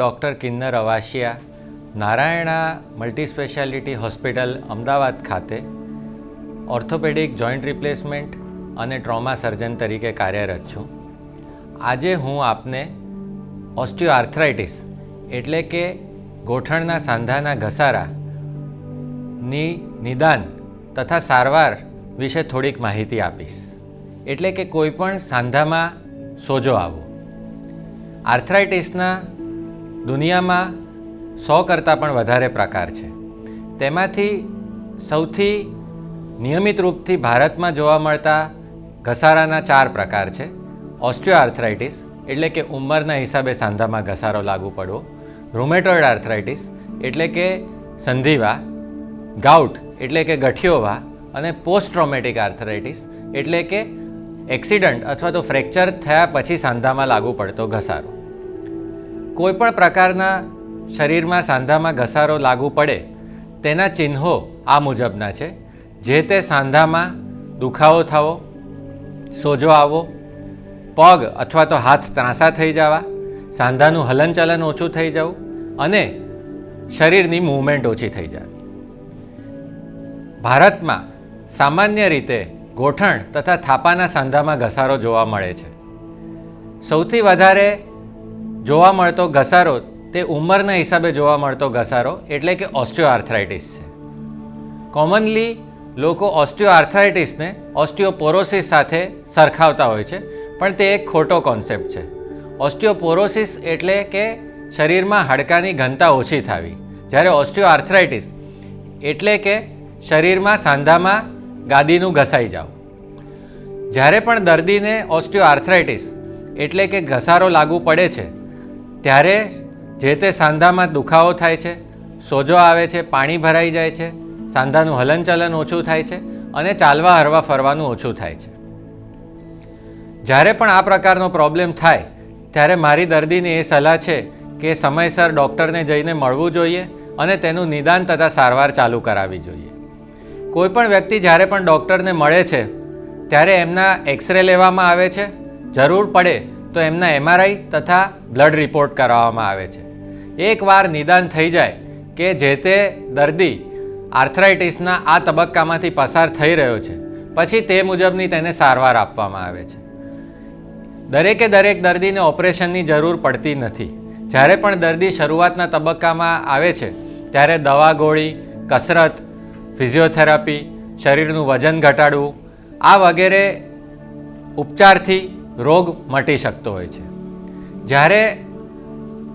Doctor Kinnar Avashia Narayana multi speciality hospital Ahmedabad ખાતે orthopaedic joint replacement અને trauma surgeon તરીકે કાર્યરત છું. આજે હું આપને ઓસ્ટિયોઆર્થરાઇટિસ એટલે કે ગોઠણના સાંધાના ઘસારાની નિદાન તથા સારવાર વિશે થોડીક માહિતી આપીશ. એટલે કે કોઈપણ સાંધામાં સોજો આવવો. આર્થરાઇટિસના દુનિયામાં 100 કરતાં પણ વધારે પ્રકાર છે. તેમાંથી સૌથી નિયમિત રૂપથી ભારતમાં જોવા મળતા ઘસારાના 4 પ્રકાર છે. ઓસ્ટિયોઆર્થરાઇટિસ એટલે કે ઉંમરના હિસાબે સાંધામાં ઘસારો લાગુ પડવો, રૂમેટોઇડ આર્થરાઇટિસ એટલે કે સંધિવા, ગાઉટ એટલે કે ગઠિયોવા અને પોસ્ટ ટ્રોમેટિક આર્થરાઇટિસ એટલે કે એક્સિડન્ટ અથવા તો ફ્રેક્ચર થયા પછી સાંધામાં લાગુ પડતો ઘસારો. કોઈપણ પ્રકારના શરીરમાં સાંધામાં ઘસારો લાગુ પડે તેના ચિહ્નો આ મુજબના છે. જે તે સાંધામાં દુખાવો થવો, સોજો આવવો, પગ અથવા તો હાથ ત્રાંસા થઈ જવા, સાંધાનું હલનચલન ઓછું થઈ જવું અને શરીરની મૂવમેન્ટ ઓછી થઈ જવી. ભારતમાં સામાન્ય રીતે ગોઠણ તથા થાપાના સાંધામાં ઘસારો જોવા મળે છે. સૌથી વધારે જોવા મળતો ઘસારો તે ઉંમરના હિસાબે જોવા મળતો ઘસારો એટલે કે ઓસ્ટિયોઆર્થરાઇટિસ છે. કોમનલી લોકો ઓસ્ટિયોઆર્થરાઇટિસને ઓસ્ટિયોપોરોસિસ સાથે સરખાવતા હોય છે, પણ તે એક ખોટો કોન્સેપ્ટ છે. ઓસ્ટિયોપોરોસિસ એટલે કે શરીરમાં હાડકાની ઘનતા ઓછી થવી, જ્યારે ઓસ્ટિયોઆર્થરાઇટિસ એટલે કે શરીરમાં સાંધામાં ગાદીનું ઘસાઈ જાવ. જ્યારે પણ દર્દીને ઓસ્ટિયોઆર્થરાઇટિસ એટલે કે ઘસારો લાગુ પડે છે ત્યારે જે તે સાંધામાં દુખાવો થાય છે, સોજો આવે છે, પાણી ભરાઈ જાય છે, સાંધાનું હલનચલન ઓછું થાય છે અને ચાલવા હરવા ફરવાનું ઓછું થાય છે. જ્યારે પણ આ પ્રકારનો પ્રોબ્લેમ થાય ત્યારે મારી દર્દીને એ સલાહ છે કે સમયસર ડૉક્ટરને જઈને મળવું જોઈએ અને તેનું નિદાન તથા સારવાર ચાલુ કરાવવી જોઈએ. કોઈપણ વ્યક્તિ જ્યારે પણ ડૉક્ટરને મળે છે ત્યારે એમના એક્સરે લેવામાં આવે છે. જરૂર પડે તો એમના MRI તથા બ્લડ રિપોર્ટ કરાવવામાં આવે છે. એકવાર નિદાન થઈ જાય કે જે તે દર્દી આર્થરાઇટિસના આ તબક્કામાંથી પસાર થઈ રહ્યો છે, પછી તે મુજબની તેને સારવાર આપવામાં આવે છે. દરેકે દરેક દર્દીને ઓપરેશનની જરૂર પડતી નથી. જ્યારે પણ દર્દી શરૂઆતના તબક્કામાં આવે છે ત્યારે દવા, ગોળી, કસરત, ફિઝિયોથેરાપી, શરીરનું વજન ઘટાડવું આ વગેરે ઉપચારથી રોગ મટી શકતો હોય છે. જ્યારે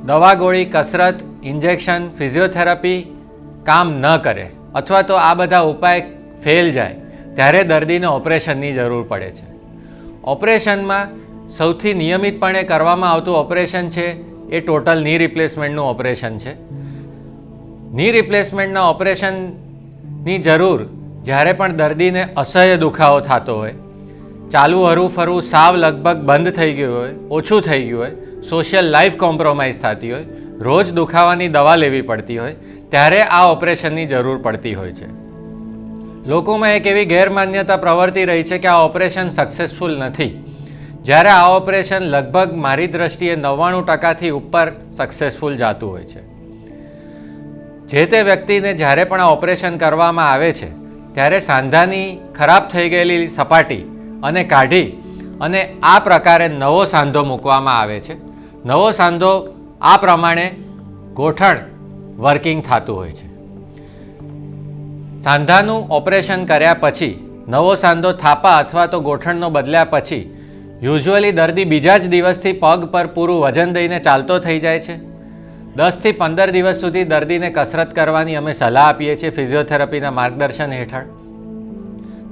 દવા, ગોળી, કસરત, ઇન્જેક્શન, ફિઝિયોથેરાપી કામ ન કરે અથવા તો આ બધા ઉપાય ફેલ જાય ત્યારે દર્દીને ઓપરેશનની જરૂર પડે છે. ઓપરેશનમાં સૌથી નિયમિતપણે કરવામાં આવતું ઓપરેશન છે એ ટોટલ ની રિપ્લેસમેન્ટનું ઓપરેશન છે. ની રિપ્લેસમેન્ટના ઓપરેશનની જરૂર જ્યારે પણ દર્દીને અસહ્ય દુખાવો થતો હોય, ચાલવું હરવું ફરવું સાવ લગભગ બંધ થઈ ગયું હોય, ઓછું થઈ ગયું હોય, સોશિયલ લાઈફ કોમ્પ્રોમાઇઝ થતી હોય, રોજ દુખાવાની દવા લેવી પડતી હોય ત્યારે આ ઓપરેશનની જરૂર પડતી હોય છે. લોકોમાં એક એવી ગેરમાન્યતા પ્રવર્તી રહી છે કે આ ઓપરેશન સક્સેસફુલ નથી, જ્યારે આ ઓપરેશન લગભગ મારી દ્રષ્ટિએ 99% ઉપર સક્સેસફુલ જતું હોય છે. જે તે વ્યક્તિને જ્યારે પણ આ ઓપરેશન કરવામાં આવે છે ત્યારે સાંધાની ખરાબ થઈ ગયેલી સપાટી અને કાઢી અને આ પ્રકારે નવો સાંધો મૂકવામાં આવે છે. નવો સાંધો આ પ્રમાણે ગોઠણ વર્કિંગ થતું હોય છે. સાંધાનું ઓપરેશન કર્યા પછી નવો સાંધો થાપા અથવા તો ગોઠણનો બદલ્યા પછી યુઝ્યુઅલી દર્દી બીજા જ દિવસથી પગ પર પૂરું વજન દઈને ચાલતો થઈ જાય છે. 10 થી 15 દિવસ સુધી દર્દીને કસરત કરવાની અમે સલાહ આપીએ છીએ ફિઝિયોથેરાપીના માર્ગદર્શન હેઠળ.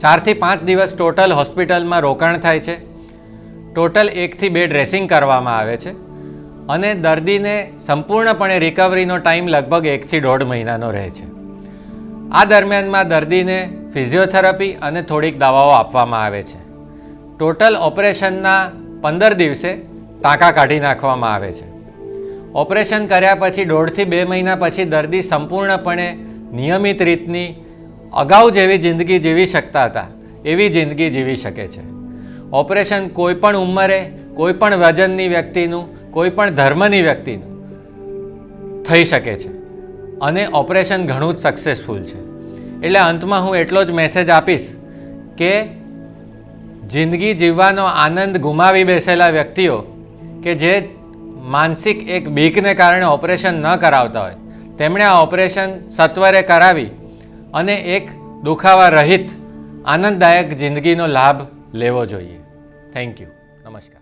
4 થી 5 દિવસ ટોટલ હોસ્પિટલમાં રોકાણ થાય છે. ટોટલ 1 થી 2 ડ્રેસિંગ કરવામાં આવે છે અને દર્દીને સંપૂર્ણપણે રિકવરીનો ટાઈમ લગભગ 1 થી 1.5 મહિનાનો રહે છે. આ દરમિયાનમાં દર્દીને ફિઝિયોથેરાપી અને થોડીક દવાઓ આપવામાં આવે છે. ટોટલ ઓપરેશનના 15 દિવસે ટાંકા કાઢી નાખવામાં આવે છે. ઓપરેશન કર્યા પછી 1.5 થી 2 મહિના પછી દર્દી સંપૂર્ણપણે નિયમિત રીતની અગાઉ જેવી જિંદગી જીવી શકતા હતા એવી જિંદગી જીવી શકે છે. ઓપરેશન કોઈપણ ઉંમરે, કોઈપણ વજનની વ્યક્તિનું, કોઈપણ ધર્મની વ્યક્તિનું થઈ શકે છે અને ઓપરેશન ઘણું જ સક્સેસફુલ છે. એટલે અંતમાં હું એટલો જ મેસેજ આપીશ કે જિંદગી જીવવાનો આનંદ ગુમાવી બેસેલા વ્યક્તિઓ કે જે માનસિક એક બીકને કારણે ઓપરેશન ન કરાવતા હોય તેમણે આ ઓપરેશન સત્વરે કરાવી અને એક દુખાવા રહિત આનંદદાયક જિંદગીનો લાભ લેવો જોઈએ. Thank you. નમસ્કાર.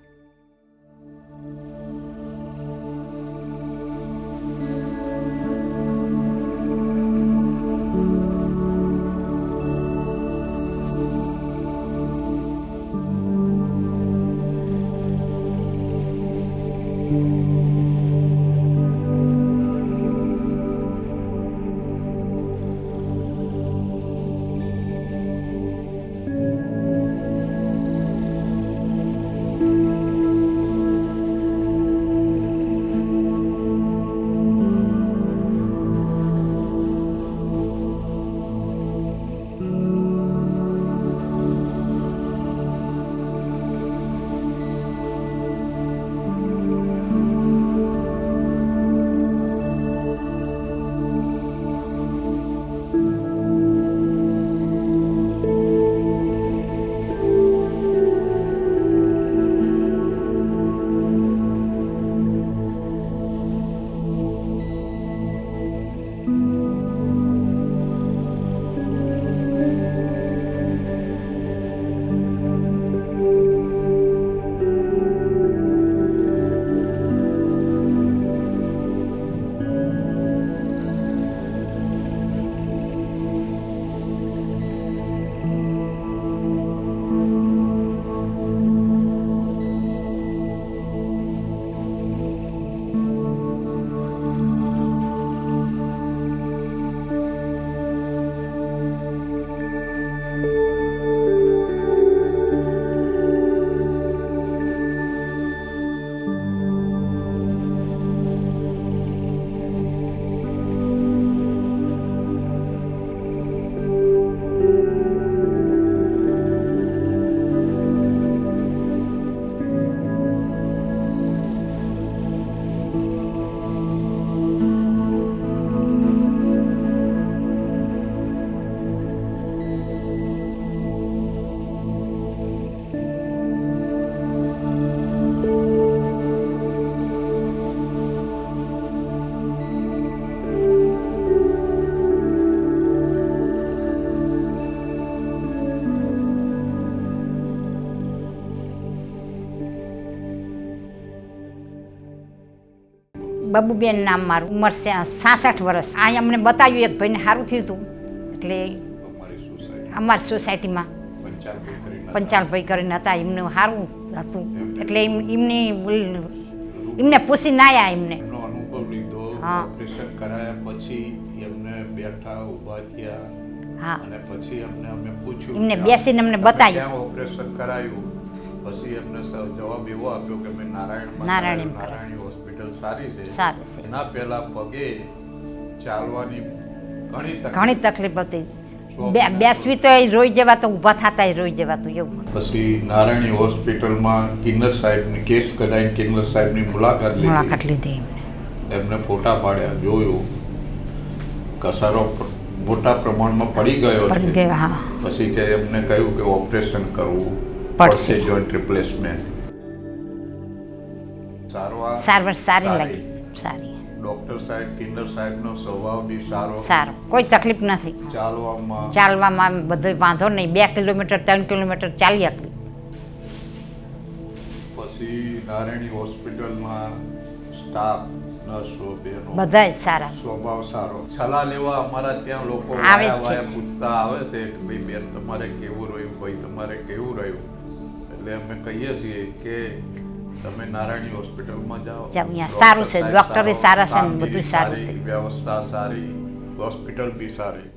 બબુબેન નામ મારું, ઉંમર 66 વર્ષ. અહીં અમને બતાવ્યું એક ભાઈને સારું થયું હતું એટલે અમારી સોસાયટીમાં પંચાલભાઈ કરીને હતા, એમને સારું હતું એટલે એમને પૂછીને આવ્યા એમને અનુભવ લીધો. ઓપરેશન કરાયા પછી એમને બેઠા ઊભા થયા. હા, અને પછી અમે પૂછ્યું એમને બેસીને અમને બતાવ્યું ઓપરેશન કરાયું. પછી એમને જવાબ એવો આપ્યો કે મેં નારાયણી હોસ્પિટલ સારી છે. એના પહેલા પગે ચાલવાની ઘણી તકલીફ હતી. બેસવી તો રોઈ જવાતું, ઊભા થતા રોઈ જવાતું એવું. પછી નારાયણી હોસ્પિટલમાં કિન્નર સાહેબની કેસ કઢાઈને કિન્નર સાહેબની મુલાકાત લીધી. એમને ફોટા પાડ્યા, જોયું ઘસારો મોટા પ્રમાણમાં પડી ગયો છે. પછી કે એમને કહ્યું કે ઓપરેશન કરવું પડશે, જોઈન્ટ રિપ્લેસમેન્ટ. સારવાર સારી લાગી. ડોક્ટર સાહેબ કિન્નર સાહેબનો સ્વભાવ બી સારો, કોઈ તકલીફ નથી. ચાલવામાં બધો વાંધો નહીં. 2 કિલોમીટર 3 કિલોમીટર ચાલી હતી. પછી નારાયણી હોસ્પિટલમાં સ્ટાફ નર્સો બેનો બધા સારા, સ્વભાવ સારો. સલાહ લેવા અમારા ત્યાં લોકો પૂછતા આવે છે કે ભાઈ બેન તમારે કેવું રહ્યું, ભાઈ તમારે કેવું રહ્યું. એટલે અમે કહીએ છીએ કે તમે નારાયણી હોસ્પિટલમાં જાઓ, સારું છે, ડોક્ટરે સારા છે, બધું સારું છે, વ્યવસ્થા સારી, હોસ્પિટલ બી સારી.